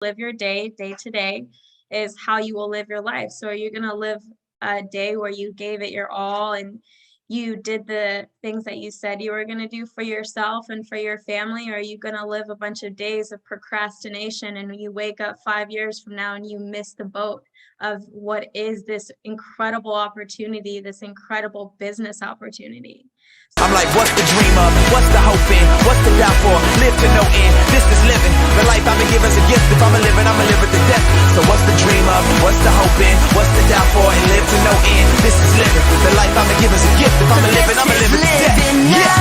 live your day to day is how you will live your life. So are you going to live a day where you gave it your all and you did the things that you said you were going to do for yourself and for your family? Or are you going to live a bunch of days of procrastination and you wake up 5 years from now and you miss the boat of what is this incredible opportunity, this incredible business opportunity? I'm like, what's the dream of? What's the hope in? What's the doubt for? Live to no end. This is living. The life I'ma give as a gift. If I'ma live it, I'ma live it to death. So what's the dream of? What's the hope in? What's the doubt for? And live to no end. This is living. The life I'ma give as a gift. If I'ma live it, I'ma live it to death. Yeah.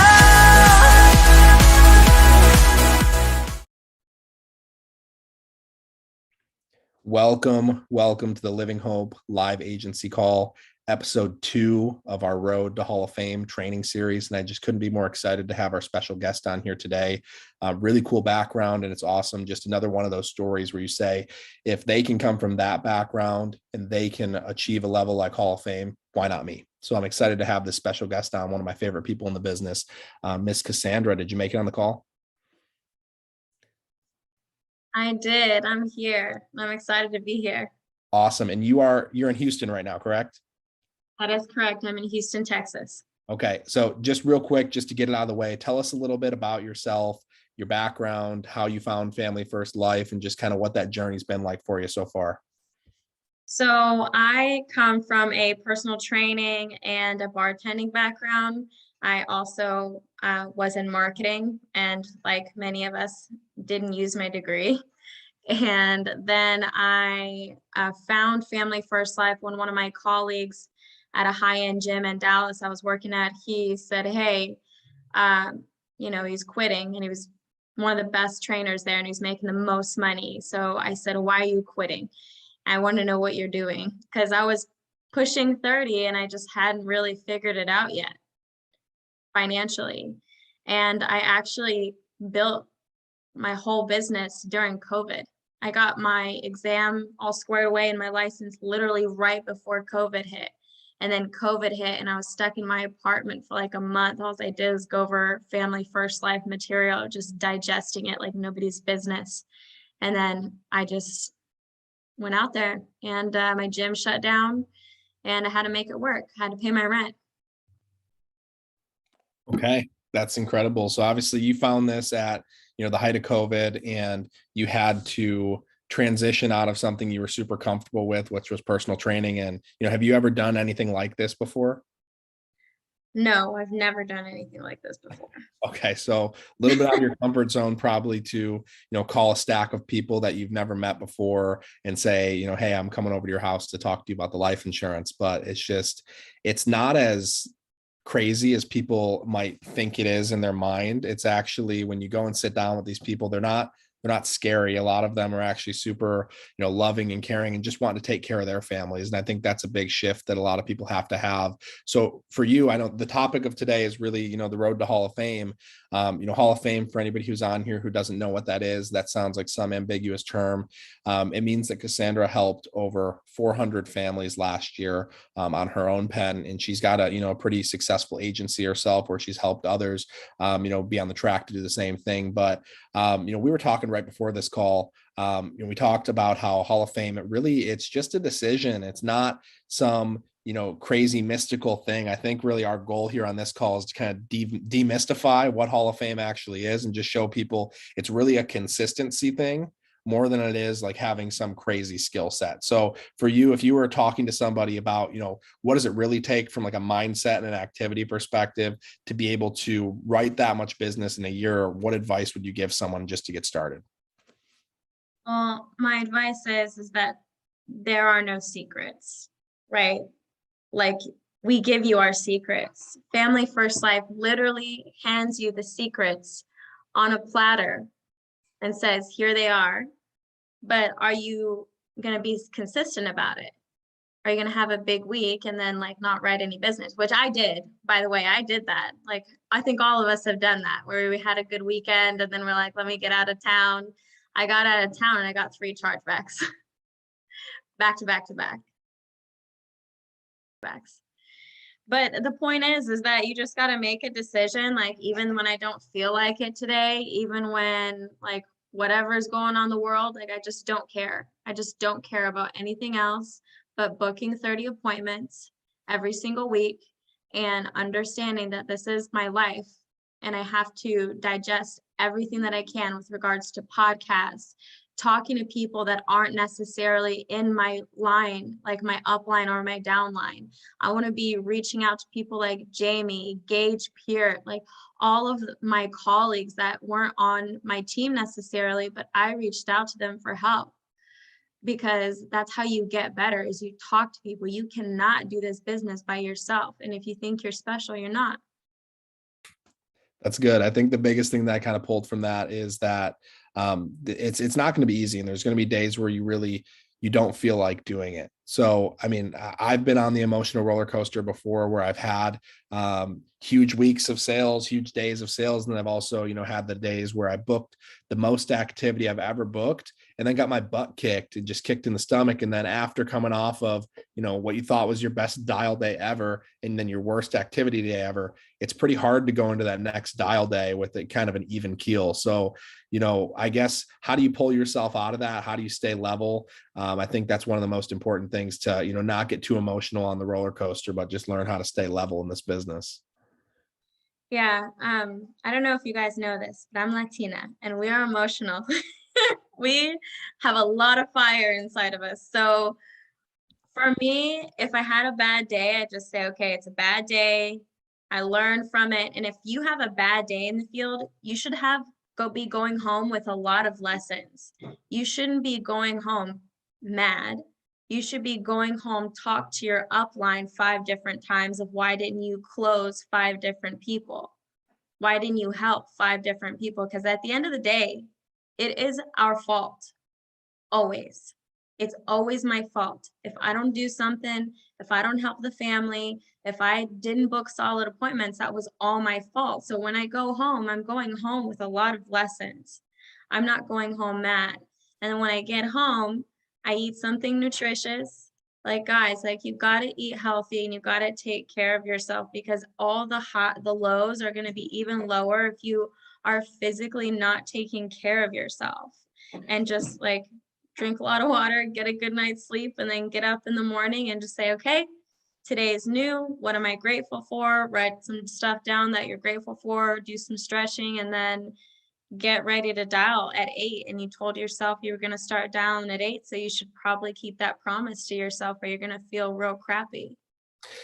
Welcome to the Living Hope live agency call, episode 2 of our Road to Hall of Fame training series. And I just couldn't be more excited to have our special guest on here today. Really cool background, and it's awesome. Just another one of those stories where you say, if they can come from that background and they can achieve a level like Hall of Fame, why not me? So I'm excited to have this special guest on, one of my favorite people in the business, Miss Cassandra. Did you make it on the call? I did. I'm here. I'm excited to be here. Awesome. And you're in Houston right now, correct? That is correct. I'm in Houston, Texas. Okay. So just real quick, just to get it out of the way, tell us a little bit about yourself, your background, how you found Family First Life, and just kind of what that journey's been like for you so far. So I come from a personal training and a bartending background. I also was in marketing, and like many of us, didn't use my degree. And then I found Family First Life when one of my colleagues at a high-end gym in Dallas I was working at, he said, hey, he's quitting, and he was one of the best trainers there and he's making the most money. So I said, why are you quitting? I want to know what you're doing, because I was pushing 30 and I just hadn't really figured it out yet financially. And I actually built my whole business during COVID. I got my exam all squared away and my license literally right before COVID hit. And then COVID hit and I was stuck in my apartment for like a month. All I did was go over Family First Life material, just digesting it like nobody's business. And then I just went out there, and my gym shut down and I had to make it work. I had to pay my rent. Okay, that's incredible. So obviously you found this at, the height of COVID, and you had to transition out of something you were super comfortable with, which was personal training. And, have you ever done anything like this before? No, I've never done anything like this before. Okay. So a little bit out of your comfort zone, probably to, call a stack of people that you've never met before and say, hey, I'm coming over to your house to talk to you about the life insurance. But it's not as crazy as people might think it is in their mind. It's actually, when you go and sit down with these people, they're not scary. A lot of them are actually super, loving and caring and just wanting to take care of their families. And I think that's a big shift that a lot of people have to have. So for you, I know the topic of today is really, the road to Hall of Fame. Hall of Fame, for anybody who's on here who doesn't know what that is, that sounds like some ambiguous term. It means that Cassandra helped over 400 families last year on her own pen. And she's got a pretty successful agency herself where she's helped others, be on the track to do the same thing. But, we were talking right before this call. We talked about how Hall of Fame, it's just a decision. It's not some, crazy mystical thing. I think really our goal here on this call is to kind of demystify what Hall of Fame actually is and just show people it's really a consistency thing more than it is like having some crazy skill set. So for you, if you were talking to somebody about, what does it really take from like a mindset and an activity perspective to be able to write that much business in a year, what advice would you give someone just to get started? Well, my advice is that there are no secrets, right? Like, we give you our secrets. Family First Life literally hands you the secrets on a platter and says, here they are. But are you going to be consistent about it? Are you going to have a big week and then like not write any business? Which I did, by the way. I did that. Like, I think all of us have done that, where we had a good weekend and then we're like, let me get out of town. I got out of town and I got 3 chargebacks back to back to back. But the point is that you just got to make a decision. Like, even when I don't feel like it today, even when like whatever is going on in the world, like I just don't care. I just don't care about anything else but booking 30 appointments every single week and understanding that this is my life and I have to digest everything that I can with regards to podcasts, talking to people that aren't necessarily in my line, like my upline or my downline. I want to be reaching out to people like Jamie, Gage Peart, like all of my colleagues that weren't on my team necessarily, but I reached out to them for help, because that's how you get better, is you talk to people. You cannot do this business by yourself. And if you think you're special, you're not. That's good. I think the biggest thing that I kind of pulled from that is that it's not going to be easy, and there's going to be days where you don't feel like doing it. So, I mean, I've been on the emotional roller coaster before, where I've had huge weeks of sales, huge days of sales, and then I've also, had the days where I booked the most activity I've ever booked, and then got my butt kicked and just kicked in the stomach. And then after coming off of, what you thought was your best dial day ever, and then your worst activity day ever, it's pretty hard to go into that next dial day with a kind of an even keel. So, I guess, how do you pull yourself out of that? How do you stay level? I think that's one of the most important things to, not get too emotional on the roller coaster, but just learn how to stay level in this business. Yeah. I don't know if you guys know this, but I'm Latina and we are emotional. We have a lot of fire inside of us. So for me, if I had a bad day, I just say, okay, it's a bad day. I learn from it. And if you have a bad day in the field, you should be going home with a lot of lessons. You shouldn't be going home mad. You should be going home, talk to your upline 5 different times of why didn't you close 5 different people? Why didn't you help 5 different people? Because at the end of the day, it is our fault. Always. It's always my fault. If I don't do something, if I don't help the family, if I didn't book solid appointments, that was all my fault. So when I go home, I'm going home with a lot of lessons. I'm not going home mad. And then when I get home, I eat something nutritious. Like, guys, like, you got to eat healthy and you got to take care of yourself, because all the lows are going to be even lower if you are physically not taking care of yourself. And just like drink a lot of water, get a good night's sleep, and then get up in the morning and just say, okay, today is new. What am I grateful for? Write some stuff down that you're grateful for, do some stretching, and then get ready to dial at 8. And you told yourself you were going to start dialing at 8. So you should probably keep that promise to yourself, or you're going to feel real crappy.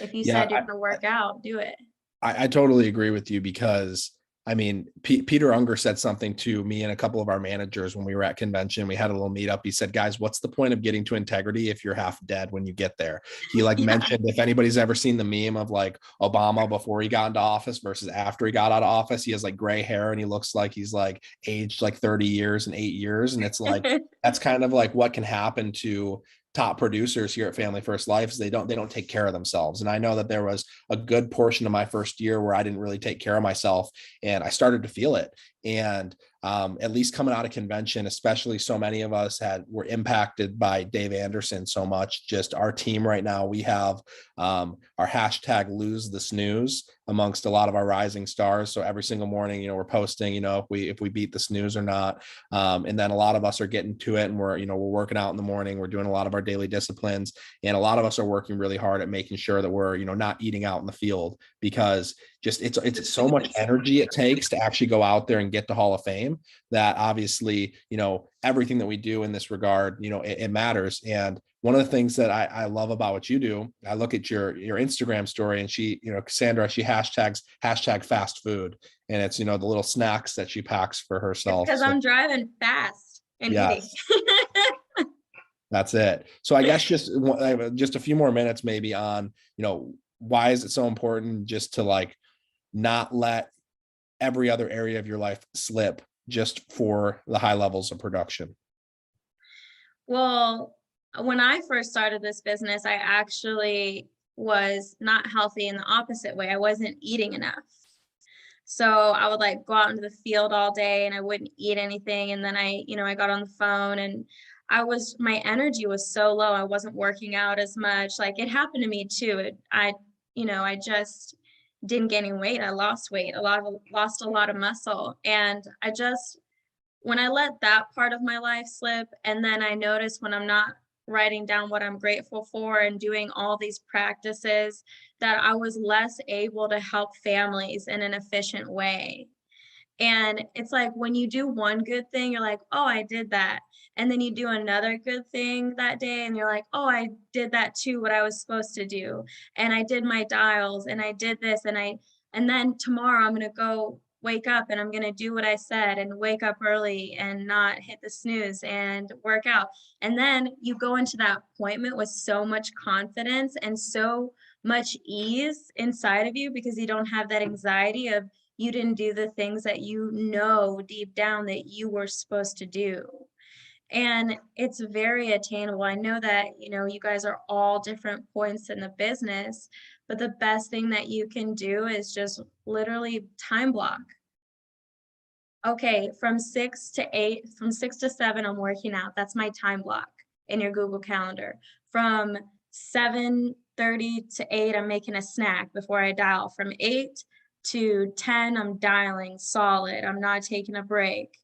If you Yeah, said you're going to work out, do it. I totally agree with you, because I mean, Peter Unger said something to me and a couple of our managers when we were at convention. We had a little meetup. He said, guys, what's the point of getting to integrity if you're half dead when you get there? He mentioned, if anybody's ever seen the meme of like Obama before he got into office versus after he got out of office, he has like gray hair and he looks like he's like aged like 30 years and 8 years. And it's like, that's kind of like what can happen to top producers here at Family First Life, is they don't take care of themselves. And I know that there was a good portion of my first year where I didn't really take care of myself, and I started to feel it. And at least coming out of convention, especially, so many of us were impacted by Dave Anderson so much. Just our team right now, we have our hashtag lose the snooze amongst a lot of our rising stars. So every single morning, we're posting, if we beat the snooze or not. And then a lot of us are getting to it, and we're working out in the morning. We're doing a lot of our daily disciplines, and a lot of us are working really hard at making sure that we're, not eating out in the field, because just it's so much energy it takes to actually go out there and get to Hall of Fame, that obviously, everything that we do in this regard, it matters. And one of the things that I love about what you do, I look at your Instagram story, and she, Cassandra, she hashtags fast food, and it's, the little snacks that she packs for herself. Because I'm driving fast and eating. That's it. So I guess just a few more minutes maybe on, why is it so important just to like not let every other area of your life slip just for the high levels of production? Well, when I first started this business, I actually was not healthy in the opposite way. I wasn't eating enough. So I would like go out into the field all day and I wouldn't eat anything. And then I got on the phone and my energy was so low. I wasn't working out as much. Like, it happened to me too. I just didn't gain any weight. I lost weight, lost a lot of muscle. And I just when I let that part of my life slip, and then I notice when I'm not writing down what I'm grateful for and doing all these practices, that I was less able to help families in an efficient way. And it's like when you do one good thing, you're like, "Oh, I did that." And then you do another good thing that day and you're like, "Oh, I did that too, what I was supposed to do. And I did my dials and I did this and then tomorrow I'm gonna go wake up and I'm gonna do what I said and wake up early and not hit the snooze and work out." And then you go into that appointment with so much confidence and so much ease inside of you because you don't have that anxiety of you didn't do the things that you know deep down that you were supposed to do. And it's very attainable. I know that, you guys are all different points in the business, but the best thing that you can do is just literally time block. Okay, from 6 to 8, from 6 to 7, I'm working out. That's my time block in your Google Calendar. From 7:30 to 8, I'm making a snack before I dial. From 8 to 10, I'm dialing solid. I'm not taking a break.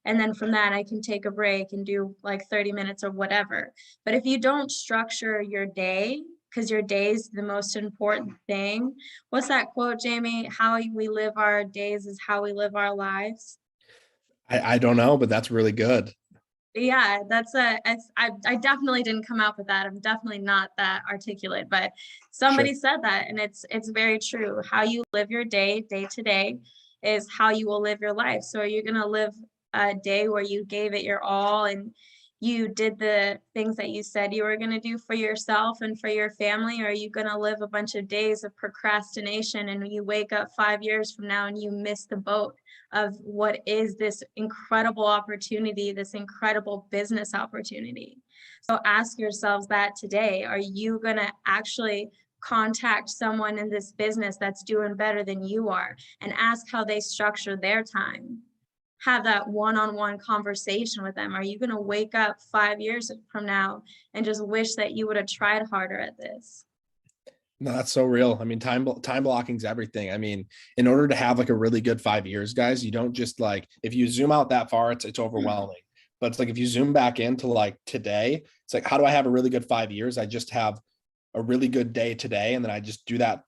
And then from that, I can take a break and do like 30 minutes or whatever. But if you don't structure your day, because your day is the most important thing. What's that quote, Jamie? How we live our days is how we live our lives. I don't know, but that's really good. Yeah, I definitely didn't come up with that. I'm definitely not that articulate, but Sure. somebody said that, and it's very true. How you live your day, day to day, is how you will live your life. So are you gonna live a day where you gave it your all and you did the things that you said you were gonna do for yourself and for your family, or are you gonna live a bunch of days of procrastination and you wake up 5 years from now and you miss the boat of what is this incredible opportunity, this incredible business opportunity? So ask yourselves that today. Are you going to actually contact someone in this business that's doing better than you are and ask how they structure their time? Have that one-on-one conversation with them. Are you going to wake up 5 years from now and just wish that you would have tried harder at this? No, that's so real. I mean, time blocking is everything. I mean, in order to have like a really good 5 years, guys, you don't just like if you zoom out that far, it's overwhelming. But it's like if you zoom back into like today, it's like how do I have a really good 5 years? I just have a really good day today, and then I just do that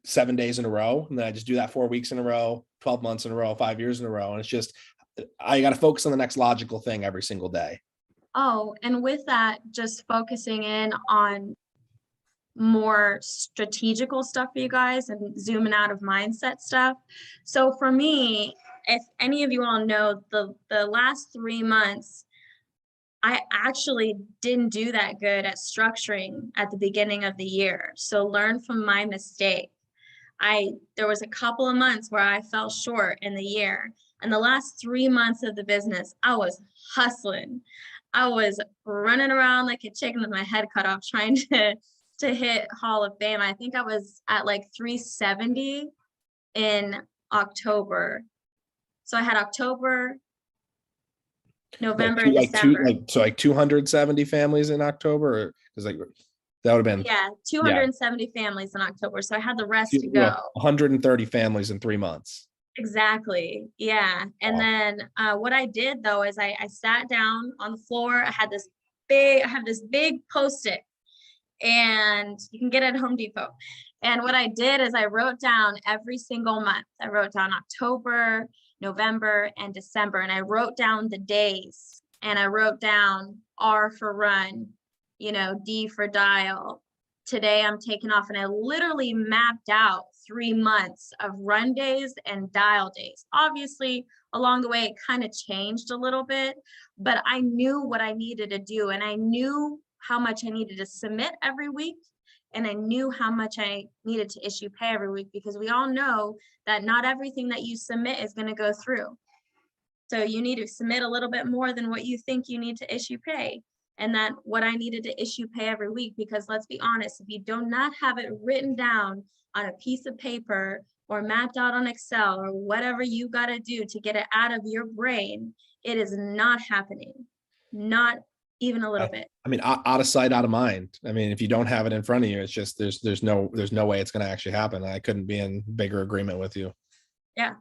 7 days in a row, and then I just do that 4 weeks in a row, 12 months in a row, 5 years in a row, and it's just I got to focus on the next logical thing every single day. Oh, and with that, just focusing in on more strategical stuff for you guys and zooming out of mindset stuff. So for me, if any of you all know, the last 3 months, I actually didn't do that good at structuring at the beginning of the year. So learn from my mistake. There was a couple of months where I fell short in the year. And the last 3 months of the business, I was hustling. I was running around like a chicken with my head cut off trying to hit Hall of Fame. I think I was at like 370 in October. So I had October, November, and December. Like 270 families in October, because like that would have been Yeah, 270 families in October. So I had the rest to you know, go. 130 families in 3 months. Exactly. Yeah. And Wow. then what I did though is I sat down on the floor. I have this big Post-it, and you can get it at Home Depot. And what I did is I wrote down every single month. I wrote down October, November, and December. And I wrote down the days, and I wrote down R for run, D for dial. Today I'm taking off, and I literally mapped out 3 months of run days and dial days. Obviously, along the way, it kind of changed a little bit, but I knew what I needed to do, and I knew how much I needed to submit every week, and I knew how much I needed to issue pay every week, because we all know that not everything that you submit is going to go through. So you need to submit a little bit more than what you think you need to issue pay. And that what I needed to issue pay every week, because let's be honest, if you do not have it written down on a piece of paper or mapped out on Excel or whatever you got to do to get it out of your brain, it is not happening. Not even a little bit. I mean, out of sight, out of mind. I mean, if you don't have it in front of you, it's just there's no way it's going to actually happen. I couldn't be in bigger agreement with you. Yeah.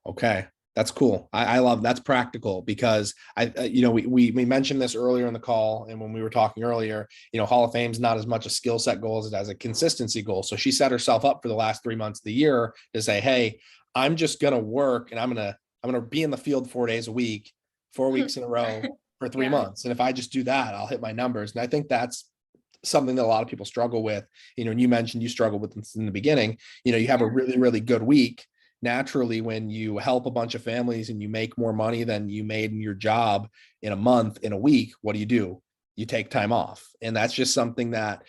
Okay. That's cool. I love that's practical because we mentioned this earlier in the call and when we were talking earlier, Hall of Fame's not as much a skill set goal as it has a consistency goal. So she set herself up for the last 3 months of the year to say, hey, I'm just gonna work and I'm gonna be in the field 4 days a week, 4 weeks in a row for three Yeah. months. And if I just do that, I'll hit my numbers. And I think that's something that a lot of people struggle with. And you mentioned you struggled with this in the beginning. You have a Yeah. really, really good week. Naturally, when you help a bunch of families and you make more money than you made in your job in a month, in a week, what do? You take time off. And that's just something that,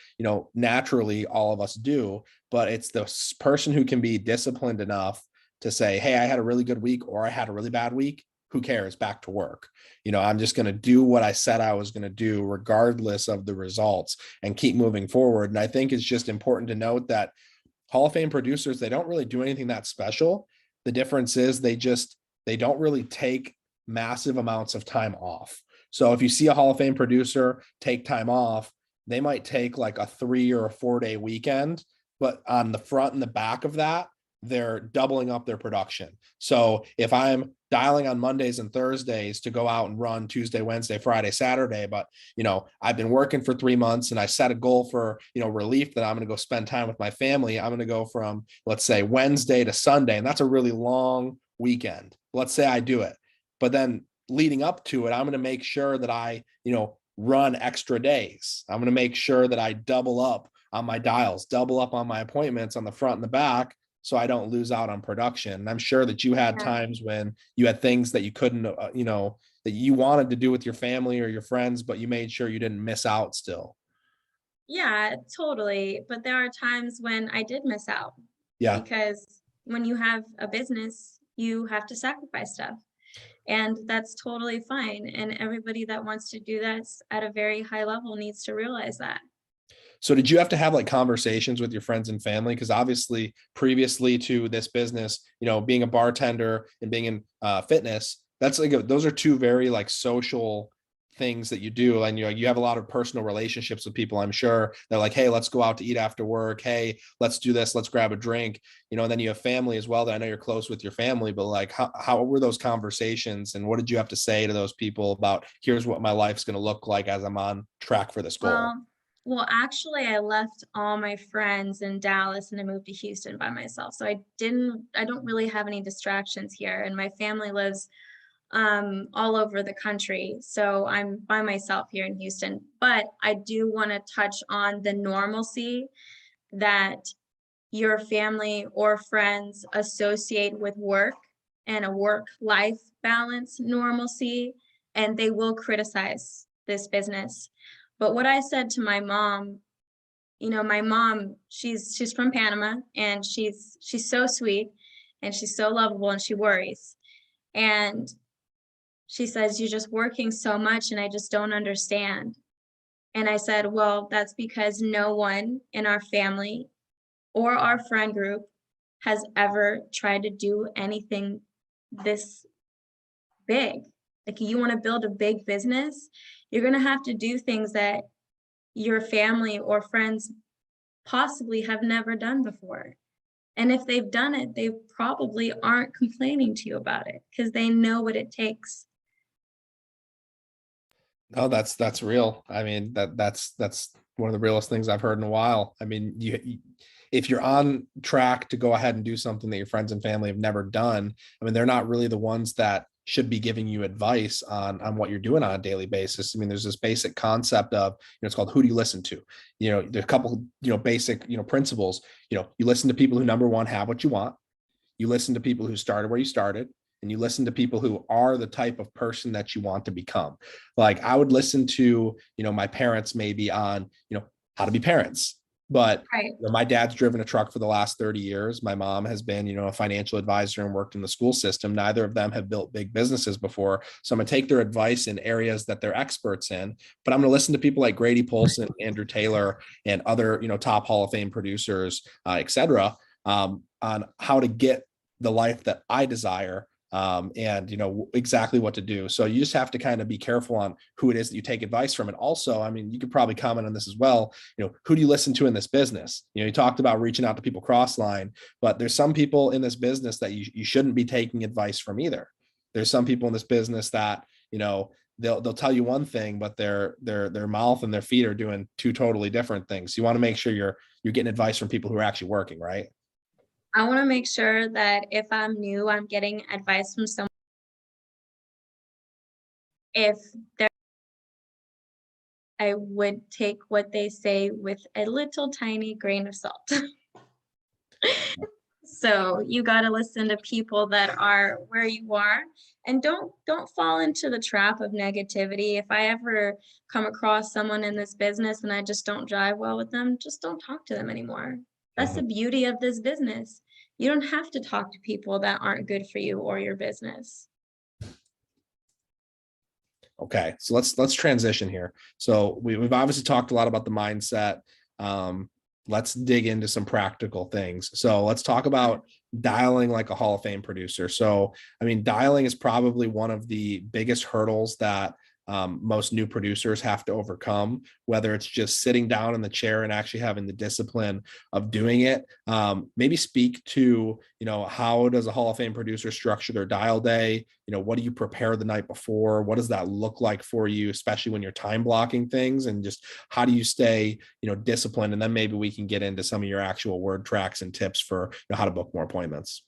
naturally all of us do. But it's the person who can be disciplined enough to say, hey, I had a really good week or I had a really bad week. Who cares? Back to work. I'm just going to do what I said I was going to do, regardless of the results, and keep moving forward. And I think it's just important to note that Hall of Fame producers, they don't really do anything that special. The difference is they don't really take massive amounts of time off. So if you see a Hall of Fame producer take time off, they might take like a 3 or a 4 day weekend, but on the front and the back of that, they're doubling up their production. So if I'm dialing on Mondays and Thursdays to go out and run Tuesday, Wednesday, Friday, Saturday, but I've been working for 3 months and I set a goal for relief that I'm going to go spend time with my family. I'm going to go from, let's say, Wednesday to Sunday, and that's a really long weekend. Let's say I do it, but then leading up to it, I'm going to make sure that I run extra days. I'm going to make sure that I double up on my dials, double up on my appointments on the front and the back, so I don't lose out on production. And I'm sure that you had times when you had things that you couldn't, that you wanted to do with your family or your friends, but you made sure you didn't miss out still. Yeah, totally. But there are times when I did miss out Yeah. because when you have a business, you have to sacrifice stuff. And that's totally fine. And everybody that wants to do that at a very high level needs to realize that. So did you have to have like conversations with your friends and family? Because obviously previously to this business, being a bartender and being in fitness, that's like those are two very like social things that you do. And you have a lot of personal relationships with people. I'm sure they're like, hey, let's go out to eat after work. Hey, let's do this. Let's grab a drink. And then you have family as well that I know you're close with your family, but like how were those conversations and what did you have to say to those people about here's what my life's going to look like as I'm on track for this goal? Well, actually, I left all my friends in Dallas and I moved to Houston by myself. So I don't really have any distractions here. And my family lives all over the country. So I'm by myself here in Houston. But I do want to touch on the normalcy that your family or friends associate with work and a work-life balance normalcy, and they will criticize this business. But what I said to my mom, my mom, she's from Panama and she's so sweet and she's so lovable and she worries. And she says, you're just working so much and I just don't understand. And I said, well, that's because no one in our family or our friend group has ever tried to do anything this big. Like you want to build a big business, you're going to have to do things that your family or friends possibly have never done before. And if they've done it, they probably aren't complaining to you about it because they know what it takes. No, that's real. I mean, that's one of the realest things I've heard in a while. I mean, if you're on track to go ahead and do something that your friends and family have never done, I mean, they're not really the ones that should be giving you advice on what you're doing on a daily basis. I mean, there's this basic concept of, it's called who do you listen to? There's a couple, basic, principles. You listen to people who, number one, have what you want. You listen to people who started where you started, and you listen to people who are the type of person that you want to become. Like I would listen to, my parents maybe on, how to be parents. But Right. my dad's driven a truck for the last 30 years. My mom has been, a financial advisor and worked in the school system. Neither of them have built big businesses before. So I'm going to take their advice in areas that they're experts in, but I'm going to listen to people like Grady Polson, Andrew Taylor, and other, top Hall of Fame producers, et cetera, on how to get the life that I desire, and exactly what to do. So you just have to kind of be careful on who it is that you take advice from. And also, I mean, you could probably comment on this as well. Who do you listen to in this business? You talked about reaching out to people cross line, but there's some people in this business that you shouldn't be taking advice from either. there's some people in this business that, they'll tell you one thing, but their mouth and their feet are doing two totally different things. You want to make sure you're getting advice from people who are actually working, right? I want to make sure that if I'm new, I'm getting advice from someone. If they're, I would take what they say with a little tiny grain of salt. So you got to listen to people that are where you are, and don't fall into the trap of negativity. If I ever come across someone in this business and I just don't jive well with them, just don't talk to them anymore. That's the beauty of this business. You don't have to talk to people that aren't good for you or your business. Okay, so let's transition here. So we've obviously talked a lot about the mindset. Let's dig into some practical things. So let's talk about dialing like a Hall of Fame producer. So, I mean, dialing is probably one of the biggest hurdles that most new producers have to overcome, whether it's just sitting down in the chair and actually having the discipline of doing it. Maybe speak to, how does a Hall of Fame producer structure their dial day? What do you prepare the night before? What does that look like for you, especially when you're time blocking things, and just how do you stay, disciplined? And then maybe we can get into some of your actual word tracks and tips for how to book more appointments.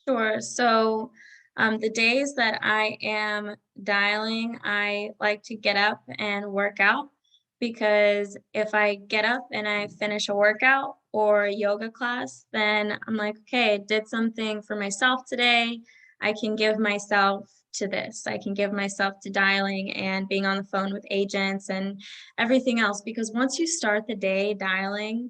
Sure. So the days that I am dialing, I like to get up and work out, because if I get up and I finish a workout or a yoga class, then I'm like, okay, I did something for myself today. I can give myself to this. I can give myself to dialing and being on the phone with agents and everything else. Because once you start the day dialing,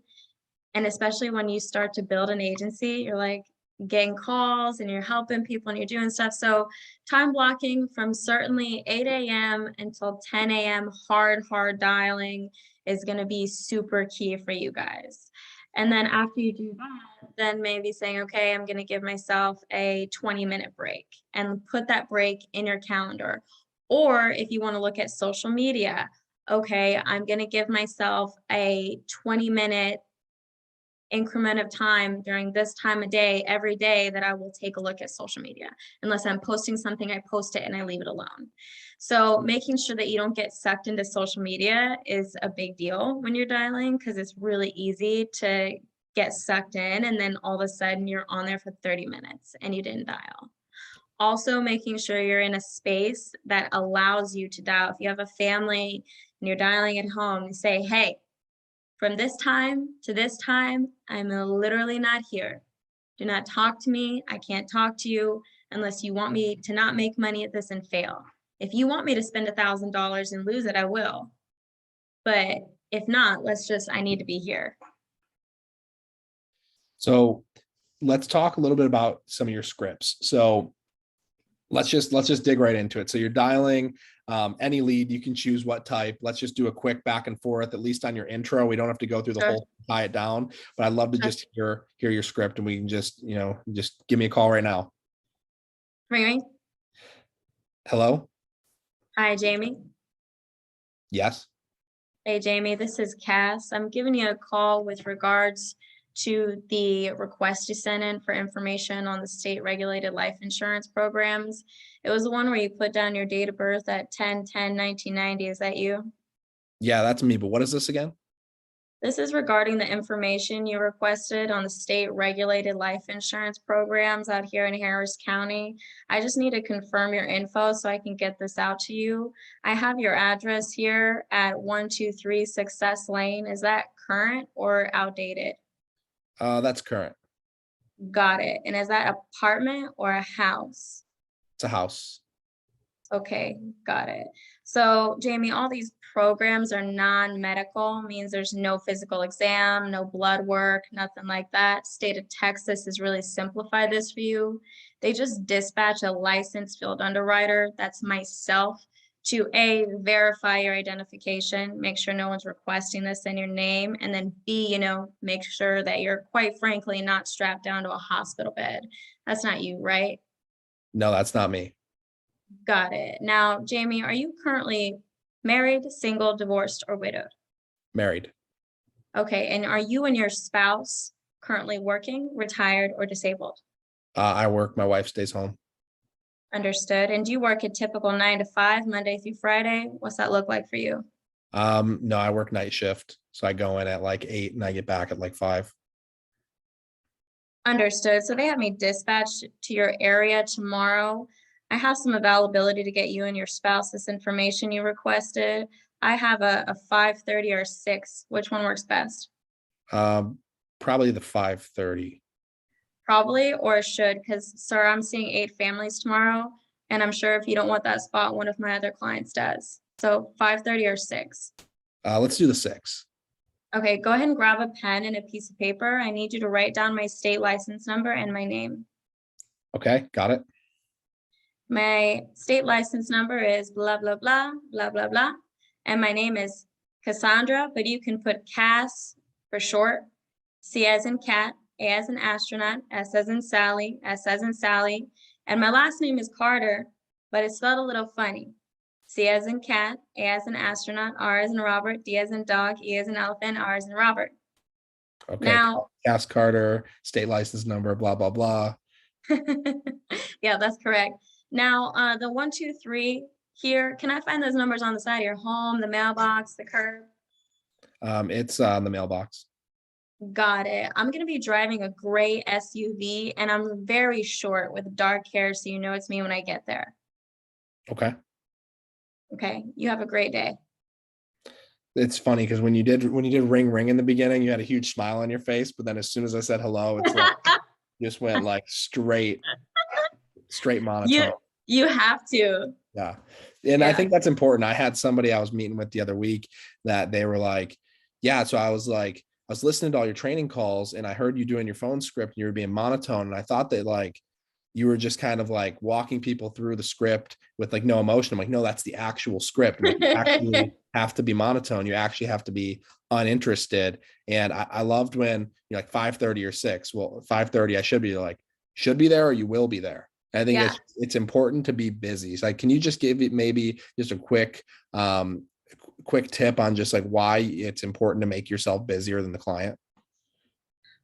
and especially when you start to build an agency, you're like getting calls and you're helping people and you're doing stuff. So time blocking from certainly 8 a.m. until 10 a.m. hard dialing is going to be super key for you guys. And then after you do that, then maybe saying, okay, I'm going to give myself a 20-minute break, and put that break in your calendar. Or if you want to look at social media, okay, I'm going to give myself a 20-minute increment of time during this time of day every day that I will take a look at social media. Unless I'm posting something, I post it and I leave it alone. So making sure that you don't get sucked into social media is a big deal when you're dialing, because it's really easy to get sucked in and then all of a sudden you're on there for 30 minutes and you didn't dial. Also making sure you're in a space that allows you to dial. If you have a family and you're dialing at home, you say, hey, from this time to this time, I'm literally not here. Do not talk to me. I can't talk to you unless you want me to not make money at this and fail. If you want me to spend $1,000 and lose it, I will. But if not, I need to be here. So let's talk a little bit about some of your scripts. So let's just dig right into it. So you're dialing any lead, you can choose what type. Let's just do a quick back and forth, at least on your intro. We don't have to go through the whole, tie it down, but I'd love to just hear your script, and we can just give me a call right now. Ring. Hello. Hi, Jamie. Yes. Hey, Jamie, this is Cass. I'm giving you a call with regards to the request you sent in for information on the state regulated life insurance programs. It was the one where you put down your date of birth at 10/10/1990. Is that you? Yeah, that's me. But what is this again? This is regarding the information you requested on the state regulated life insurance programs out here in Harris County. I just need to confirm your info so I can get this out to you. I have your address here at 123 Success Lane. Is that current or outdated? That's current. Got it. And is that apartment or a house? It's a house. Okay, got it. So Jamie, all these programs are non-medical, means there's no physical exam, no blood work, nothing like that. State of Texas has really simplified this for you. They just dispatch a licensed field underwriter, that's myself, to A, verify your identification, make sure no one's requesting this in your name, and then B, make sure that you're, quite frankly, not strapped down to a hospital bed. That's not you, right? No, that's not me. Got it. Now, Jamie, are you currently married, single, divorced, or widowed? Married. Okay, and are you and your spouse currently working, retired, or disabled? I work. My wife stays home. Understood. And do you work a typical 9 to 5, Monday through Friday? What's that look like for you? No, I work night shift. So I go in at like 8 and I get back at like 5. Understood. So they have me dispatched to your area tomorrow. I have some availability to get you and your spouse this information you requested. I have a 5:30 or 6. Which one works best? Probably the 5:30. Probably or should, because sir, I'm seeing 8 families tomorrow, and I'm sure if you don't want that spot, one of my other clients does. So 5:30 or 6. Let's do the 6. Okay, go ahead and grab a pen and a piece of paper. I need you to write down my state license number and my name. Okay, got it. My state license number is blah, blah, blah, blah, blah, blah. And my name is Cassandra, but you can put Cass for short. C as in cat, A as in astronaut, S as in Sally, S as in Sally. And my last name is Carter, but it's spelled a little funny. C as in cat, A as in astronaut, R as in Robert, D as in dog, E as in elephant, R as in Robert. Okay. Now, Cass Carter, state license number, blah, blah, blah. yeah, that's correct. Now, the 1, 2, 3 here, can I find those numbers on the side of your home, the mailbox, the curb? It's on the mailbox. Got it. I'm going to be driving a gray SUV and I'm very short with dark hair, so you know it's me when I get there. Okay. Okay. You have a great day. It's funny because when you did ring ring in the beginning, you had a huge smile on your face, but then as soon as I said hello, it's like you just went like straight monotone. You have to. Yeah. And I think that's important. I had somebody I was meeting with the other week that they were like, yeah. So I was listening to all your training calls and I heard you doing your phone script and you were being monotone. And I thought that like you were just kind of like walking people through the script with like no emotion. I'm like, no, that's the actual script. Like, you actually have to be monotone. You actually have to be uninterested. And I loved when you're like 5:30 or 6. Well, 5:30, I should be there or you will be there. I think it's important to be busy. So like, can you just give it maybe just a quick tip on just like why it's important to make yourself busier than the client?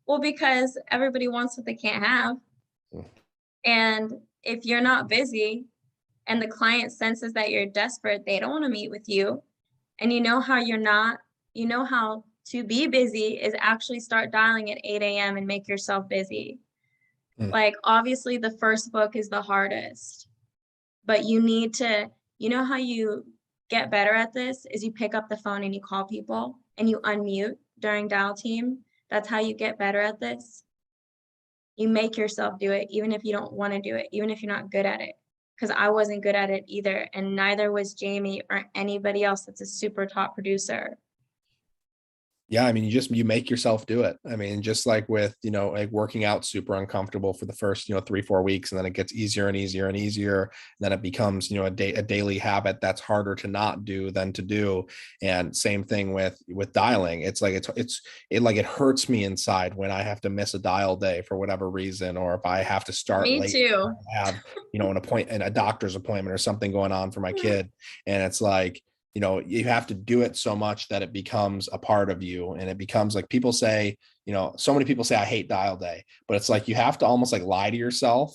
Well, because everybody wants what they can't have. And if you're not busy and the client senses that you're desperate, they don't want to meet with you. And you know how to be busy is actually start dialing at 8 a.m. and make yourself busy. Like, obviously, the first book is the hardest, but you know how you get better at this is you pick up the phone and you call people and you unmute during dial team. That's how you get better at this. You make yourself do it, even if you don't want to do it, even if you're not good at it. Because I wasn't good at it either, and neither was Jamie or anybody else that's a super top producer. Yeah, I mean, you make yourself do it. I mean, just like with, like working out super uncomfortable for the first, 3-4 weeks, and then it gets easier and easier and easier. And then it becomes, a daily habit that's harder to not do than to do. And same thing with dialing. It's like, it hurts me inside when I have to miss a dial day for whatever reason, or if I have to start Me late, too. I have, a doctor's appointment or something going on for my kid. And it's like, you have to do it so much that it becomes a part of you. And it becomes like people say, so many people say, I hate dial day, but it's like, you have to almost like lie to yourself.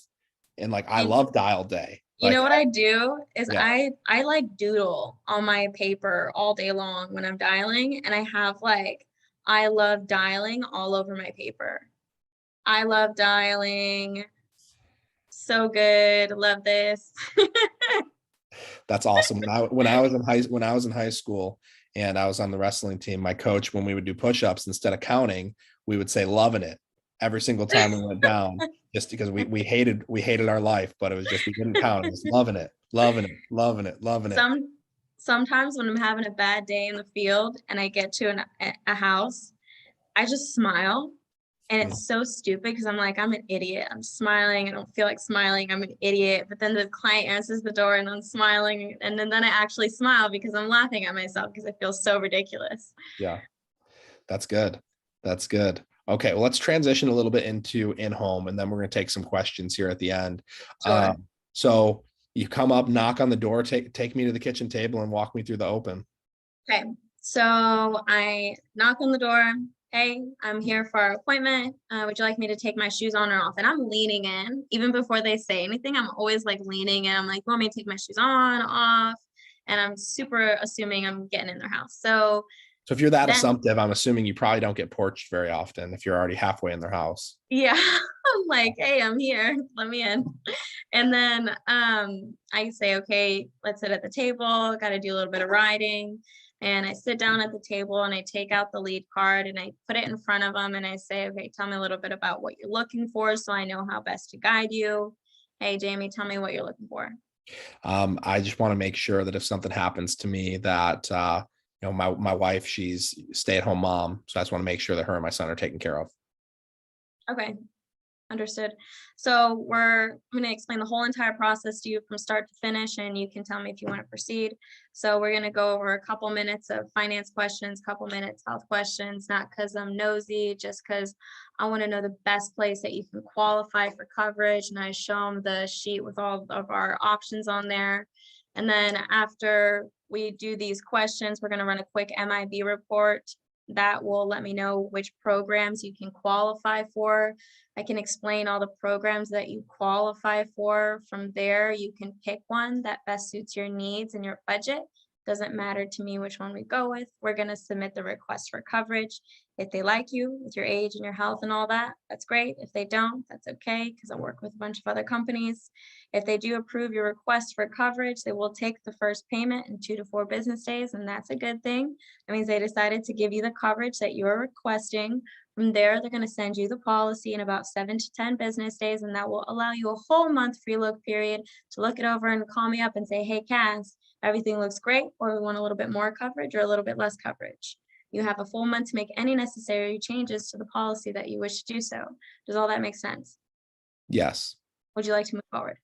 And like, I love dial day. You know what I do is yeah. I like doodle on my paper all day long when I'm dialing. And I have like, I love dialing all over my paper. I love dialing. So good. Love this. That's awesome. When I was in high school and I was on the wrestling team, my coach, when we would do push-ups, instead of counting, we would say loving it every single time we went down, just because we hated our life, but it was just, we didn't count. It was loving it, loving it, loving it, loving it. Sometimes when I'm having a bad day in the field and I get to a house, I just smile. And it's so stupid because I'm like, I'm an idiot. I'm smiling. I don't feel like smiling. I'm an idiot. But then the client answers the door and I'm smiling. And then I actually smile because I'm laughing at myself because I feel so ridiculous. Yeah, that's good. That's good. Okay, well, let's transition a little bit into in-home, and then we're going to take some questions here at the end. Sure. So you come up, knock on the door, take me to the kitchen table and walk me through the open. Okay. So I knock on the door. hey, I'm here for our appointment. Would you like me to take my shoes on or off? And I'm leaning in even before they say anything. I'm always like leaning in. I'm like, you want me to take my shoes on, off? And I'm super assuming I'm getting in their house. So So if you're that then, assumptive, I'm assuming you probably don't get porched very often if you're already halfway in their house. yeah, I'm like, hey, I'm here. Let me in. And then I say, okay, let's sit at the table. Got to do a little bit of writing. And I sit down at the table and I take out the lead card and I put it in front of them and I say, okay, tell me a little bit about what you're looking for so I know how best to guide you. Hey, Jamie, tell me what you're looking for. I just want to make sure that if something happens to me that, my wife, she's stay-at-home mom. So I just want to make sure that her and my son are taken care of. Okay, understood. So I'm going to explain the whole entire process to you from start to finish, and you can tell me if you want to proceed. So we're going to go over a couple minutes of finance questions, couple minutes health questions, not because I'm nosy, just because I want to know the best place that you can qualify for coverage. And I show them the sheet with all of our options on there. And then after we do these questions, we're going to run a quick MIB report that will let me know which programs you can qualify for. I can explain all the programs that you qualify for. From there, you can pick one that best suits your needs and your budget. Doesn't matter to me which one we go with. We're going to submit the request for coverage. If they like you with your age and your health and all that, that's great. If they don't, that's okay, because I work with a bunch of other companies. If they do approve your request for coverage, they will take the first payment in 2 to 4 business days, and that's a good thing. That means they decided to give you the coverage that you're requesting. From there, they're going to send you the policy in about 7 to 10 business days, and that will allow you a whole month free look period to look it over and call me up and say, hey, Cass, everything looks great, or we want a little bit more coverage or a little bit less coverage. You have a full month to make any necessary changes to the policy that you wish to do so. Does all that make sense? Yes. Would you like to move forward?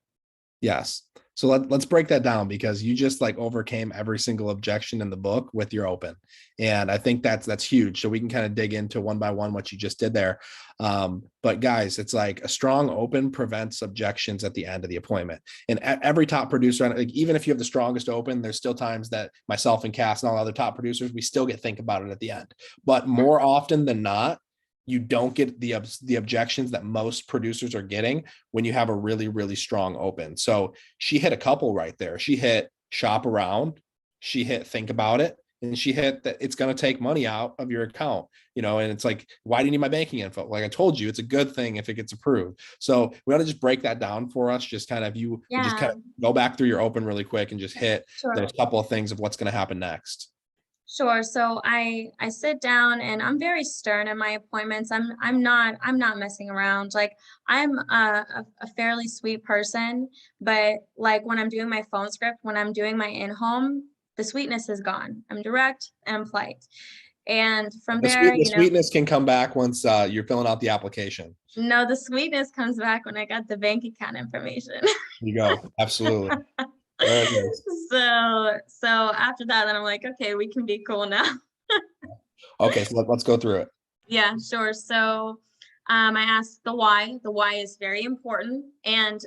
Yes. So let's break that down, because you just like overcame every single objection in the book with your open. And I think that's huge. So we can kind of dig into one by one what you just did there. But guys, it's like a strong open prevents objections at the end of the appointment. And every top producer, like even if you have the strongest open, there's still times that myself and Cass and all other top producers, we still get think about it at the end. But more often than not, you don't get the objections that most producers are getting when you have a really, really strong open. So she hit a couple right there. She hit shop around, she hit think about it, and she hit that it's going to take money out of your account, and it's like, why do you need my banking info? Like I told you, it's a good thing if it gets approved. So we want to just break that down for us. Just kind of just kind Yeah, of go back through your open really quick and just hit sure. those couple of things of what's going to happen next. Sure. So I sit down and I'm very stern in my appointments. I'm not messing around. Like I'm a fairly sweet person, but like when I'm doing my phone script, when I'm doing my in-home, the sweetness is gone. I'm direct and I'm polite. And from there, The sweetness can come back once you're filling out the application. no, the sweetness comes back when I got the bank account information. There you go. Absolutely. There it is. So after that, then I'm like, okay, we can be cool now. Okay, so let's go through it. Yeah, sure. So I asked the why. The why is very important. And,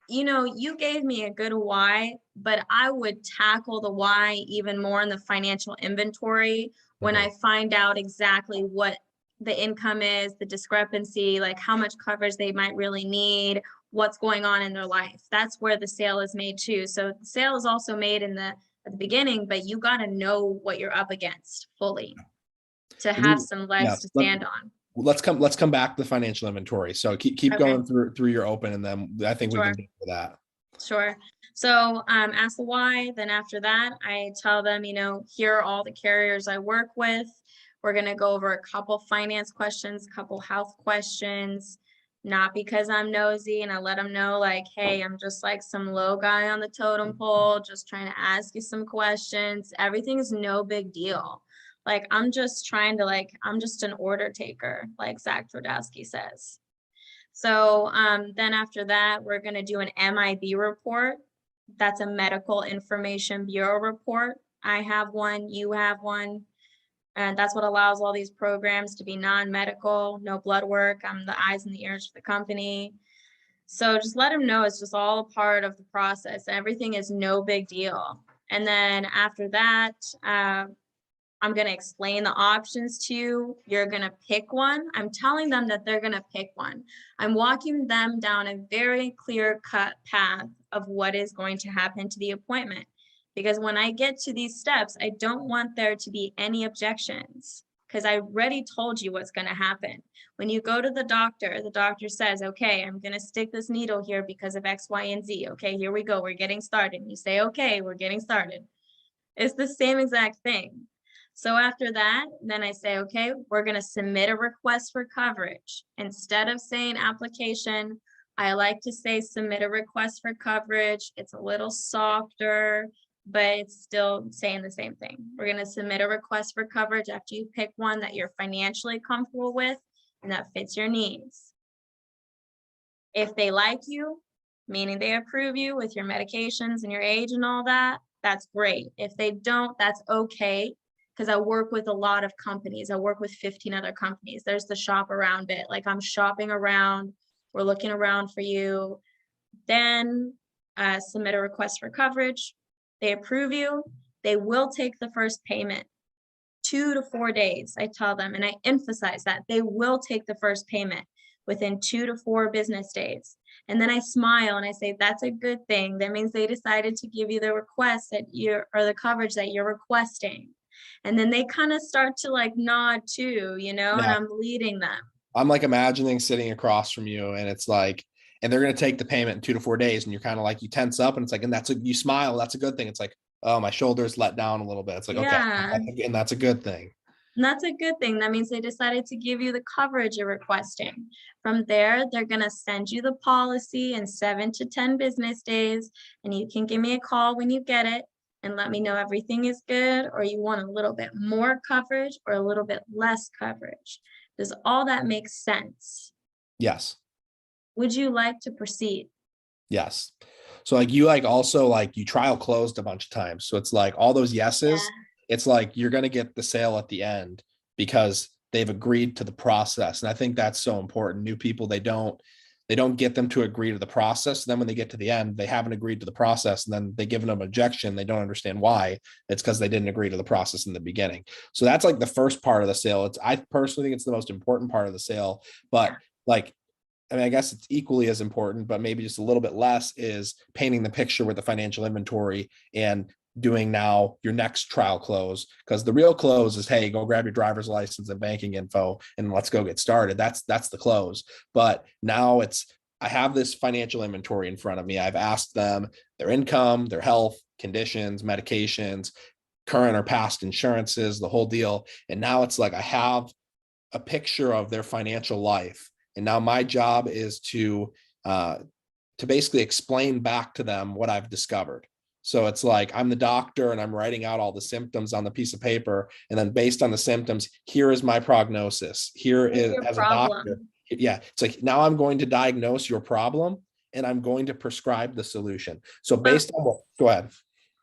you gave me a good why, but I would tackle the why even more in the financial inventory when I find out exactly what the income is, the discrepancy, like how much coverage they might really need, what's going on in their life. That's where the sale is made too. So the sale is also made at the beginning, but you got to know what you're up against fully to have some Yeah, legs to stand on. let's come back to the financial inventory. So keep Okay, going through your open, and then I think we sure, can get to that. sure. So ask the why. Then after that, I tell them, here are all the carriers I work with. We're going to go over a couple finance questions, couple health questions, not because I'm nosy, and I let them know like, hey, I'm just like some low guy on the totem pole, just trying to ask you some questions. Everything is no big deal. Like, I'm just I'm just an order taker, like Zach Twardowski says. So then after that, we're going to do an MIB report. That's a medical information bureau report. I have one, you have one. And that's what allows all these programs to be non-medical, no blood work. I'm the eyes and the ears for the company. So just let them know it's just all a part of the process. Everything is no big deal. And then after that, I'm going to explain the options to you. You're going to pick one. I'm telling them that they're going to pick one. I'm walking them down a very clear-cut path of what is going to happen to the appointment. Because when I get to these steps, I don't want there to be any objections, because I already told you what's going to happen. When you go to the doctor says, okay, I'm going to stick this needle here because of X, Y, and Z. Okay, here we go. We're getting started. And you say, okay, we're getting started. It's the same exact thing. So after that, then I say, okay, we're going to submit a request for coverage. Instead of saying application, I like to say submit a request for coverage. It's a little softer, but it's still saying the same thing. We're going to submit a request for coverage after you pick one that you're financially comfortable with and that fits your needs. If they like you, meaning they approve you with your medications and your age and all that, that's great. If they don't, that's okay. Because I work with a lot of companies. I work with 15 other companies. There's the shop around bit. Like, I'm shopping around. We're looking around for you. Then submit a request for coverage. They approve you. They will take the first payment. 2 to 4 days, I tell them, and I emphasize that they will take the first payment within 2 to 4 business days. And then I smile and I say, that's a good thing. That means they decided to give you the request that you're, or the coverage that you're requesting. And then they kind of start to like nod too, you know, and I'm leading them. I'm like imagining sitting across from you, and it's like, and they're going to take the payment in 2 to 4 days. And you're kind of like, you tense up, and it's like, and that's you smile. That's a good thing. It's like, oh, my shoulders let down a little bit. It's like, Yeah. okay. And that's a good thing. And that's a good thing. That means they decided to give you the coverage you're requesting. From there, they're going to send you the policy in 7 to 10 business days. And you can give me a call when you get it and let me know everything is good, or you want a little bit more coverage or a little bit less coverage. Does all that make sense? Yes. Would you like to proceed? Yes. So like you like also like you trial closed a bunch of times. So it's like all those yeses, it's like you're going to get the sale at the end because they've agreed to the process. And I think that's so important. New people, they don't get them to agree to the process. Then when they get to the end, they haven't agreed to the process, and then they give them an objection. They don't understand why. It's because they didn't agree to the process in the beginning. So that's like the first part of the sale. I personally think it's the most important part of the sale, but like, I mean, I guess it's equally as important, but maybe just a little bit less, is painting the picture with the financial inventory and doing now your next trial close. Because the real close is, hey, go grab your driver's license and banking info and let's go get started. That's the close. But now it's, I have this financial inventory in front of me. I've asked them their income, their health, conditions, medications, current or past insurances, the whole deal. And now it's like I have a picture of their financial life. And now my job is to basically explain back to them what I've discovered. So it's like I'm the doctor and I'm writing out all the symptoms on the piece of paper. And then based on the symptoms, here is my prognosis. Here is as a doctor. Yeah. It's like, now I'm going to diagnose your problem and I'm going to prescribe the solution. So based on what, go ahead.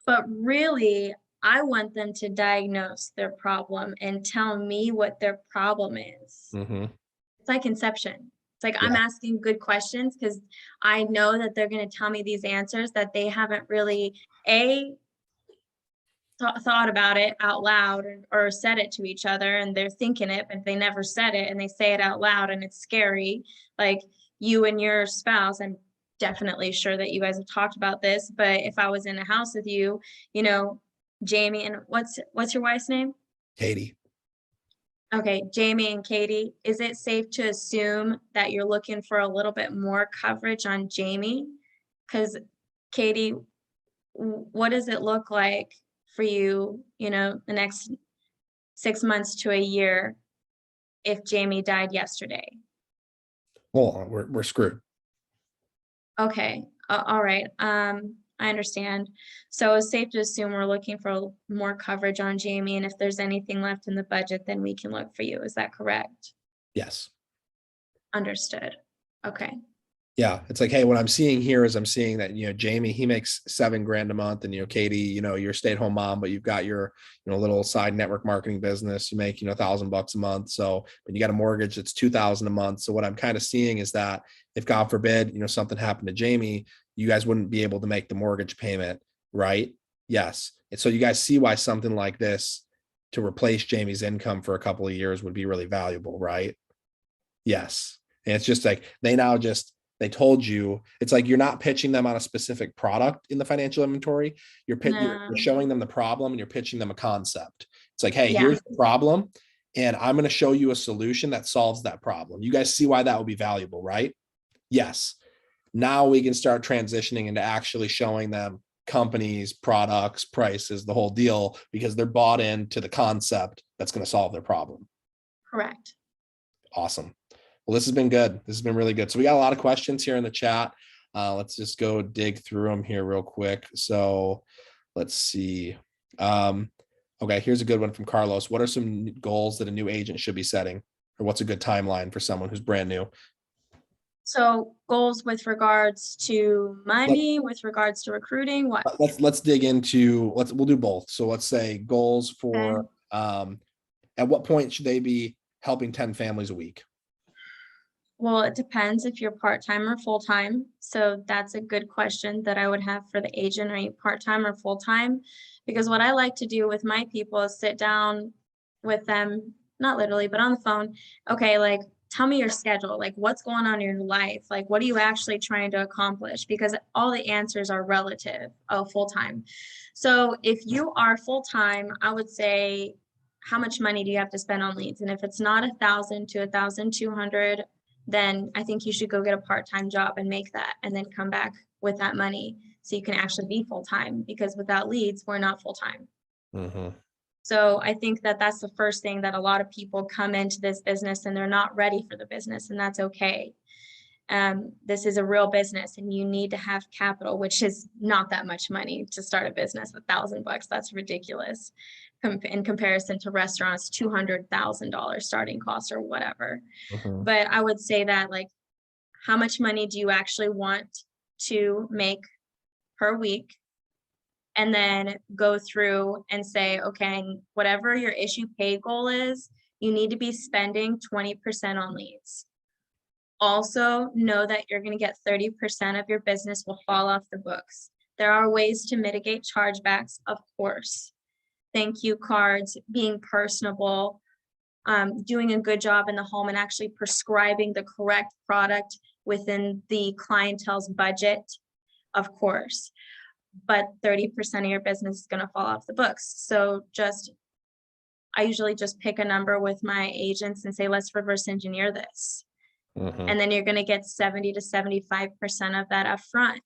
But really, I want them to diagnose their problem and tell me what their problem is. Mm-hmm. It's like Inception. It's like I'm asking good questions because I know that they're going to tell me these answers that they haven't really thought about it out loud or said it to each other, and they're thinking it, but they never said it, and they say it out loud, and it's scary. Like you and your spouse, I'm definitely sure that you guys have talked about this, but if I was in a house with you, you know, Jamie, and what's your wife's name? Katie. Okay, Jamie and Katie, is it safe to assume that you're looking for a little bit more coverage on Jamie? Because Katie, what does it look like for you, you know, the next 6 months to a year if Jamie died yesterday? Well, we're screwed. Okay, all right. I understand. So it's safe to assume we're looking for more coverage on Jamie, and if there's anything left in the budget, then we can look for you. Is that correct? Yes. Understood. Okay. Yeah. It's like, hey, what I'm seeing here is I'm seeing that, you know, Jamie, he makes $7,000 a month, and, you know, Katie, you know, you're a stay-at-home mom, but you've got your, you know, little side network marketing business. You make, you know, $1,000 a month. So when you got a mortgage, it's $2,000 a month. So what I'm kind of seeing is that if God forbid, you know, something happened to Jamie, you guys wouldn't be able to make the mortgage payment, right? Yes. And so you guys see why something like this to replace Jamie's income for a couple of years would be really valuable, right? Yes. And it's just like they told you, it's like you're not pitching them on a specific product in the financial inventory. You're No. showing them the problem and you're pitching them a concept. It's like, hey, Yeah. here's the problem, and I'm going to show you a solution that solves that problem. You guys see why that would be valuable, right? Yes. Now we can start transitioning into actually showing them companies, products, prices, the whole deal, because they're bought into the concept that's going to solve their problem. Correct. Awesome. Well, this has been good. This has been really good. So we got a lot of questions here in the chat. Let's just go dig through them here real quick. So let's see. Okay, here's a good one from Carlos. What are some goals that a new agent should be setting? Or what's a good timeline for someone who's brand new? So goals with regards to money, with regards to recruiting, what? Let's dig into, we'll do both. So let's say goals for, Okay. at what point should they be helping 10 families a week? Well, it depends if you're part-time or full-time. So that's a good question that I would have for the agent. Are you part-time or full-time? Because what I like to do with my people is sit down with them, not literally, but on the phone. Okay, like tell me your schedule. Like what's going on in your life? Like what are you actually trying to accomplish? Because all the answers are relative. Oh, full-time. So if you are full-time, I would say, how much money do you have to spend on leads? And if it's not 1,000 to 1,200, then I think you should go get a part-time job and make that and then come back with that money so you can actually be full-time, because without leads, we're not full-time. Mm-hmm. So I think that that's the first thing, that a lot of people come into this business and they're not ready for the business, and that's okay. This is a real business and you need to have capital, which is not that much money to start a business. $1,000, that's ridiculous in comparison to restaurants, $200,000 starting costs or whatever. Mm-hmm. But I would say that, like, how much money do you actually want to make per week? And then go through and say, okay, whatever your issue pay goal is, you need to be spending 20% on leads. Also know that you're going to get 30% of your business will fall off the books. There are ways to mitigate chargebacks, of course. Thank you cards, being personable, doing a good job in the home and actually prescribing the correct product within the clientele's budget, of course. But 30% of your business is going to fall off the books. So I usually just pick a number with my agents and say, let's reverse engineer this. Mm-hmm. And then you're going to get 70 to 75% of that up front.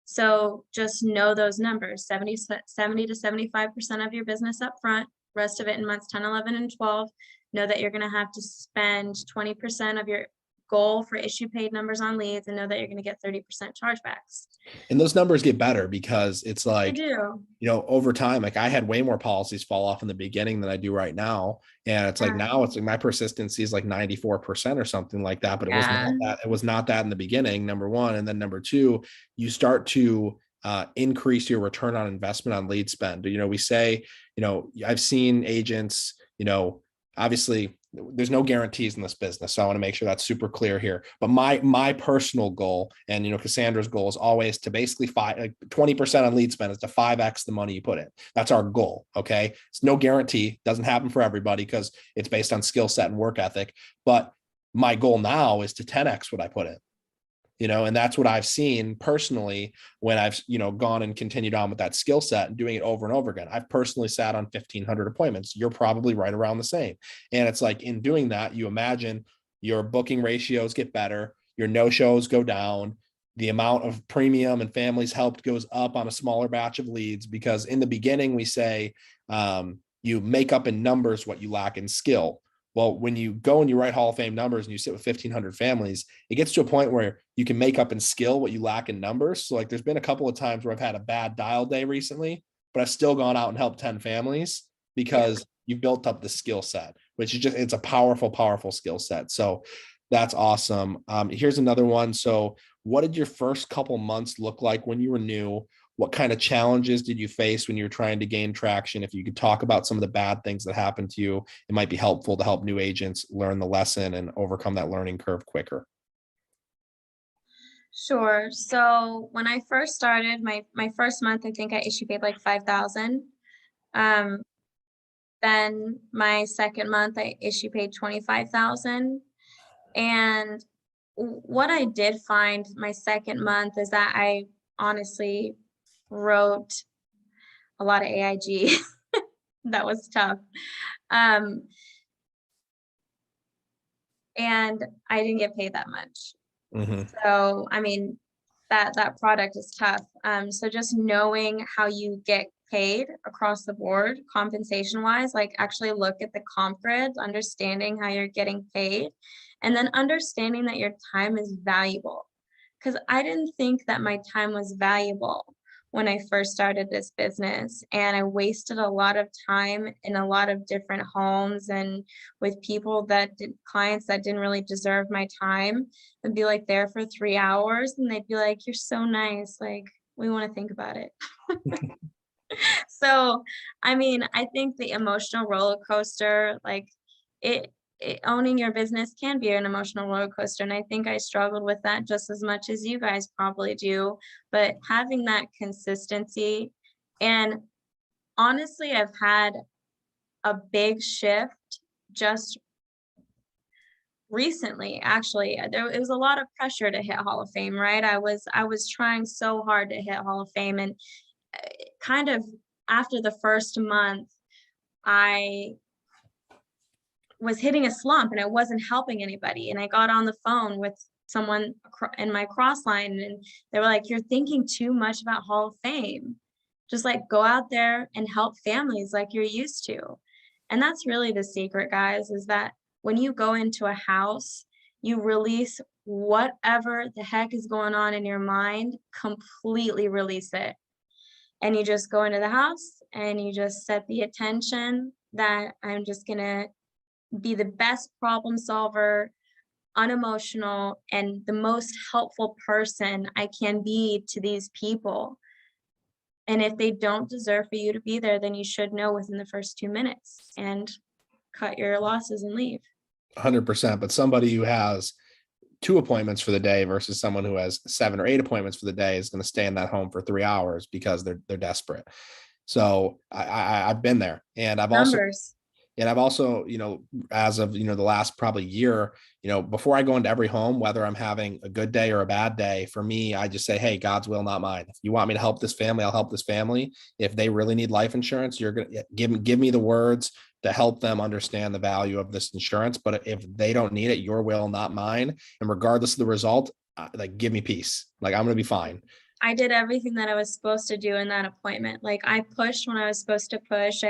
So just know those numbers, 70 to 75% of your business up front, rest of it in months 10, 11, and 12. Know that you're going to have to spend 20% of your goal for issue paid numbers on leads, and know that you're going to get 30% chargebacks. And those numbers get better because it's like, They do. Over time, like I had way more policies fall off in the beginning than I do right now. And it's like, now it's like my persistency is like 94% or something like that, but it was not that in the beginning, number one. And then number two, you start to increase your return on investment on lead spend. We say, I've seen agents, obviously there's no guarantees in this business. So I want to make sure that's super clear here. But my personal goal, and Cassandra's goal, is always to basically 20% on lead spend is to 5x the money you put in. That's our goal. Okay. It's no guarantee. Doesn't happen for everybody because it's based on skill set and work ethic. But my goal now is to 10x what I put in. And that's what I've seen personally when I've, gone and continued on with that skill set and doing it over and over again. I've personally sat on 1,500 appointments. You're probably right around the same. And it's like, in doing that, you imagine your booking ratios get better, your no-shows go down, the amount of premium and families helped goes up on a smaller batch of leads, because in the beginning we say, you make up in numbers what you lack in skill. Well, when you go and you write Hall of Fame numbers and you sit with 1,500 families, it gets to a point where you can make up in skill what you lack in numbers. So like there's been a couple of times where I've had a bad dial day recently, but I've still gone out and helped 10 families because you've built up the skill set, which is it's a powerful, powerful skill set. So that's awesome. Here's another one. So what did your first couple months look like when you were new? What kind of challenges did you face when you were trying to gain traction? If you could talk about some of the bad things that happened to you, it might be helpful to help new agents learn the lesson and overcome that learning curve quicker. Sure. So when I first started, my first month, I think I issue paid like 5,000. then my second month, I issue paid 25,000. And what I did find my second month is that I honestly wrote a lot of AIG. That was tough. Um, and I didn't get paid that much. Mhm. So, I mean, that product is tough. So just knowing how you get paid across the board, compensation wise, like actually look at the comp grid, understanding how you're getting paid, and then understanding that your time is valuable. Because I didn't think that my time was valuable when I first started this business, and I wasted a lot of time in a lot of different homes and with people that did clients that didn't really deserve my time. I'd be like there for 3 hours and they'd be like, "You're so nice, like we want to think about it." So, I mean, I think the emotional roller coaster, like it, owning your business can be an emotional roller coaster. And I think I struggled with that just as much as you guys probably do. But having that consistency, and honestly, I've had a big shift just recently. Actually, there it was a lot of pressure to hit Hall of Fame, right? I was trying so hard to hit Hall of Fame, and kind of after the first month, I was hitting a slump and I wasn't helping anybody. And I got on the phone with someone in my cross line, and they were like, "You're thinking too much about Hall of Fame. Just like go out there and help families like you're used to." And that's really the secret, guys, is that when you go into a house, you release whatever the heck is going on in your mind, completely release it. And you just go into the house and you just set the attention that I'm just going to be the best problem solver, unemotional, and the most helpful person I can be to these people. And if they don't deserve for you to be there, then you should know within the first 2 minutes and cut your losses and leave. 100%. But somebody who has 2 appointments for the day versus someone who has 7 or 8 appointments for the day is going to stay in that home for 3 hours because they're desperate. So I've been there, and Numbers. I've also, as of, the last probably year, before I go into every home, whether I'm having a good day or a bad day, for me, I just say, hey, God's will, not mine. If you want me to help this family, I'll help this family. If they really need life insurance, you're going to give me the words to help them understand the value of this insurance. But if they don't need it, your will, not mine. And regardless of the result, like, give me peace. Like, I'm going to be fine. I did everything that I was supposed to do in that appointment. Like I pushed when I was supposed to push.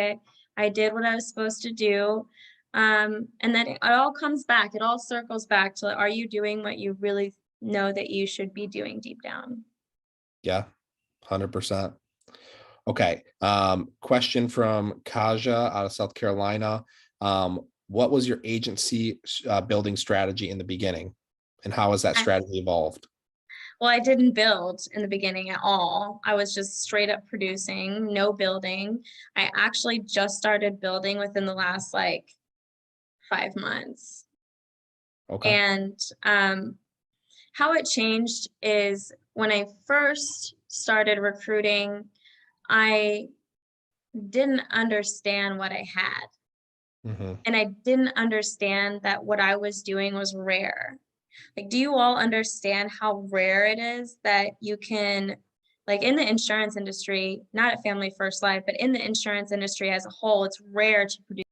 I did what I was supposed to do. And then it all comes back. It all circles back to, are you doing what you really know that you should be doing deep down? Yeah, 100%. Okay. Question from Kaja out of South Carolina. What was your agency building strategy in the beginning, and how has that strategy evolved? Well, I didn't build in the beginning at all. I was just straight up producing, no building. I actually just started building within the last like 5 months. Okay. And how it changed is when I first started recruiting, I didn't understand what I had. Mm-hmm. And I didn't understand that what I was doing was rare. Like, do you all understand how rare it is that you can, like in the insurance industry, not at Family First Life, but in the insurance industry as a whole, it's rare to produce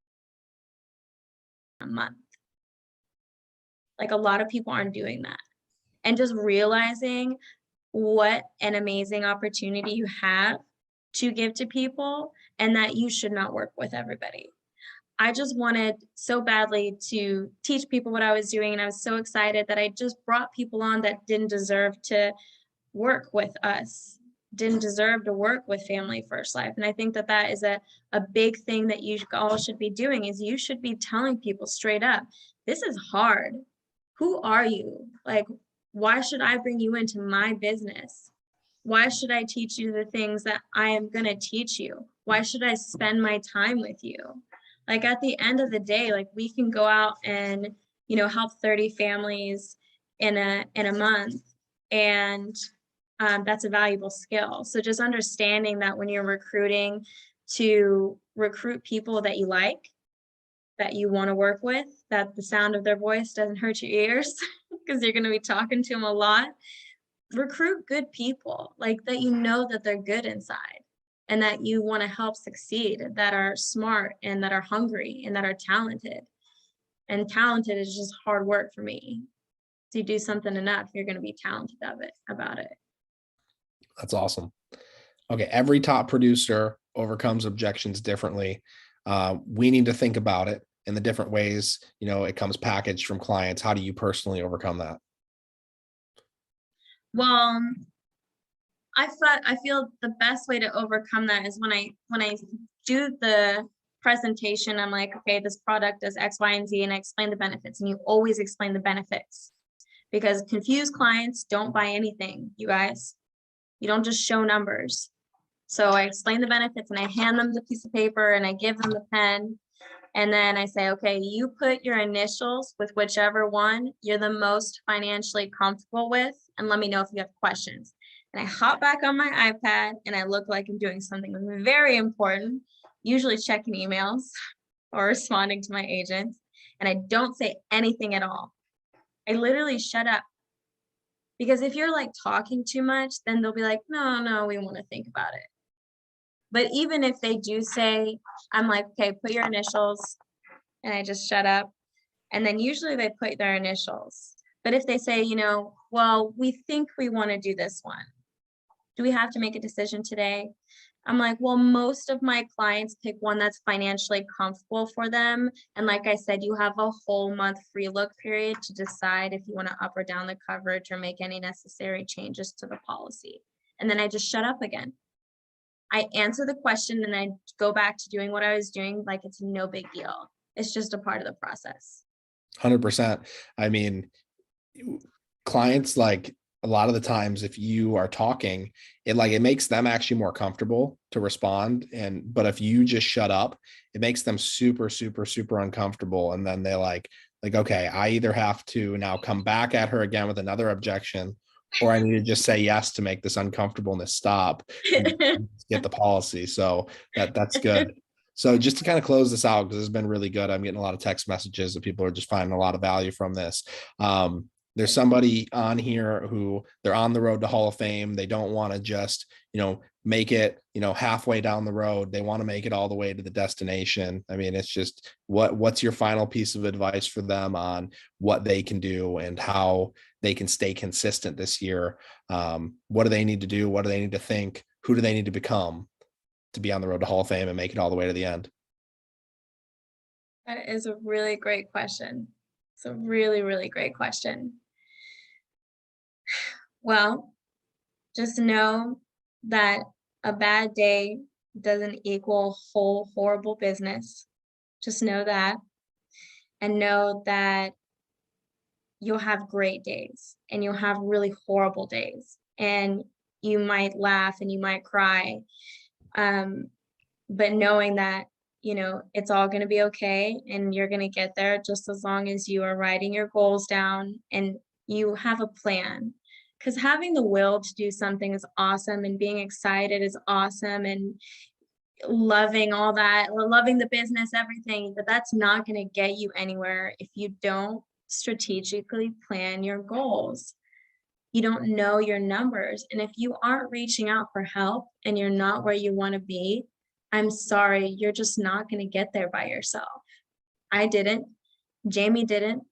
a month. Like a lot of people aren't doing that. And just realizing what an amazing opportunity you have to give to people, and that you should not work with everybody. I just wanted so badly to teach people what I was doing, and I was so excited that I just brought people on that didn't deserve to work with us, didn't deserve to work with Family First Life. And I think that that is a big thing that you all should be doing, is you should be telling people straight up, this is hard. Who are you? Like, why should I bring you into my business? Why should I teach you the things that I am going to teach you? Why should I spend my time with you? Like at the end of the day, like we can go out and, help 30 families in a month. And that's a valuable skill. So just understanding that when you're recruiting, to recruit people that you like, that you want to work with, that the sound of their voice doesn't hurt your ears because you're going to be talking to them a lot. Recruit good people, like that you know that they're good inside and that you want to help succeed, that are smart and that are hungry and that are talented. And talented is just hard work for me. If you do something enough, you're going to be talented about it. That's awesome. Okay, every top producer overcomes objections differently. We need to think about it in the different ways, it comes packaged from clients. How do you personally overcome that? Well, I feel the best way to overcome that is when I do the presentation, I'm like, okay, this product does X, Y, and Z, and I explain the benefits, and you always explain the benefits, because confused clients don't buy anything, you guys. You don't just show numbers. So I explain the benefits and I hand them the piece of paper and I give them the pen. And then I say, okay, you put your initials with whichever one you're the most financially comfortable with, and let me know if you have questions. And I hop back on my iPad and I look like I'm doing something very important, usually checking emails or responding to my agents. And I don't say anything at all. I literally shut up. Because if you're like talking too much, then they'll be like, no, we want to think about it. But even if they do say, I'm like, okay, put your initials, and I just shut up. And then usually they put their initials. But if they say, well, we think we want to do this one. Do we have to make a decision today? I'm like, well, most of my clients pick one that's financially comfortable for them. And like I said, you have a whole month free look period to decide if you want to up or down the coverage or make any necessary changes to the policy. And then I just shut up again. I answer the question and I go back to doing what I was doing like it's no big deal. It's just a part of the process. 100%. I mean, clients, like, a lot of the times if you are talking, it makes them actually more comfortable to respond. But if you just shut up, it makes them super, super, super uncomfortable. And then they're like, okay, I either have to now come back at her again with another objection, or I need to just say yes to make this uncomfortableness stop and get the policy. So that's good. So just to kind of close this out, because it's been really good. I'm getting a lot of text messages that people are just finding a lot of value from this. There's somebody on here who they're on the road to Hall of Fame. They don't want to just, make it, halfway down the road. They want to make it all the way to the destination. I mean, it's just what's your final piece of advice for them on what they can do and how they can stay consistent this year? What do they need to do? What do they need to think? Who do they need to become to be on the road to Hall of Fame and make it all the way to the end? That is a really great question. It's a really, really great question. Well, just know that a bad day doesn't equal whole horrible business. Just know that, and know that you'll have great days and you'll have really horrible days, and you might laugh and you might cry. But knowing that, it's all going to be okay and you're going to get there, just as long as you are writing your goals down and you have a plan. Because having the will to do something is awesome, and being excited is awesome, and loving all that, loving the business, everything, but that's not going to get you anywhere if you don't strategically plan your goals. You don't know your numbers. And if you aren't reaching out for help and you're not where you want to be, I'm sorry, you're just not going to get there by yourself. I didn't. Jamie didn't.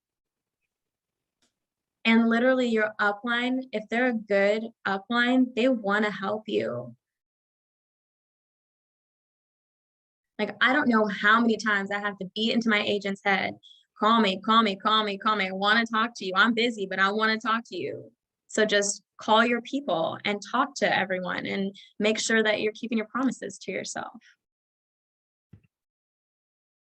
And literally your upline, if they're a good upline, they want to help you. Like, I don't know how many times I have to beat into my agent's head. Call me, call me, call me, call me. I want to talk to you. I'm busy, but I want to talk to you. So just call your people and talk to everyone and make sure that you're keeping your promises to yourself.